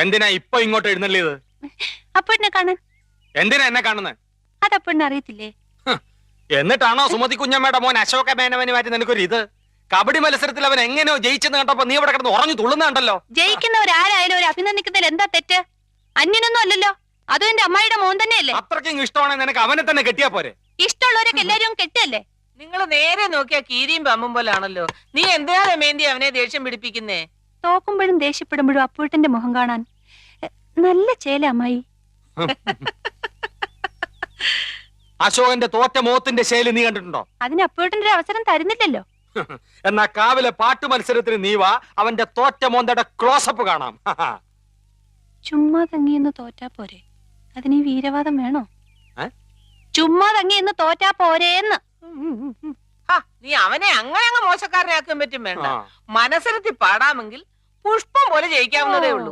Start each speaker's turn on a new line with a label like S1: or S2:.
S1: എന്തിനാ ഇപ്പൊ ഇങ്ങോട്ട് എഴുന്നള്ളിയത്?
S2: അപ്പഴിനെ കാണാൻ.
S1: എന്തിനാ എന്നെ കാണുന്നത്?
S2: അതപ്പഴിനെ അറിയത്തില്ലേ?
S1: എന്നിട്ടാണോ സുമതി കുഞ്ഞമ്മയുടെ മോൻ അശോക മേനവന് മാറ്റി നിനക്കൊരു ഇത്? കബഡി മത്സരത്തിൽ അവൻ എങ്ങനെയോ ജയിച്ചെന്ന് കണ്ടപ്പോ നീ ഇവിടെ കിടന്ന് ഉറഞ്ഞു തുള്ളുന്നുണ്ടല്ലോ.
S2: ജയിക്കുന്നവരാരായാലും ഒരു അഭിനന്ദിക്കുന്നതിൽ എന്താ തെറ്റ്? അന്യനൊന്നും അല്ലല്ലോ, അതും എന്റെ അമ്മായിയുടെ മോൻ തന്നെയല്ലേ.
S1: അത്രയ്ക്കും ഇഷ്ടമാണെങ്കിൽ നിനക്ക് അവനെ തന്നെ കെട്ടിയാ പോരെ?
S2: ഇഷ്ടമുള്ളവരൊക്കെ എല്ലാരും കെട്ടല്ലേ?
S3: നിങ്ങൾ നേരെ നോക്കിയാ കീരിയും പമ്പും പോലാണല്ലോ. നീ എന്തിനാ രമേന്തി അവനെ ദേഷ്യം പിടിപ്പിക്കുന്നേ?
S2: തോക്കുമ്പോഴും ദേഷ്യപ്പെടുമ്പോഴും അപ്പൂട്ടന്റെ മുഖം കാണാൻ നല്ല ചേല അമ്മായി.
S1: അശോകന്റെ തോറ്റ മോത്തിന്റെ ശൈലി നീ കണ്ടിട്ടുണ്ടോ?
S2: അതിന് അപ്പൂട്ടന്റെ ഒരു അവസരം തരുന്നില്ലല്ലോ.
S1: എന്നാ കാവിലെ പാട്ട് മത്സരത്തിന് നീ വാ, അവന്റെ തോറ്റ മോന്തയുടെ ക്ലോസപ്പ് കാണാം.
S2: ചുമ്മാ തങ്ങിയെന്ന് തോറ്റാ പോരെ, അതിന് ഈ വീരവാദം വേണോ? ചുമ്മാ തങ്ങിയെന്ന് തോറ്റാ പോരേന്ന്.
S3: നീ അവനെ അങ്ങനെ അങ്ങ് മോശക്കാരനാക്കാൻ പറ്റും വേണ്ട. മനസ്സിലെത്തി പാടാമെങ്കിൽ പുഷ്പം പോലെ ജയിക്കാവുന്നതേ ഉള്ളൂ.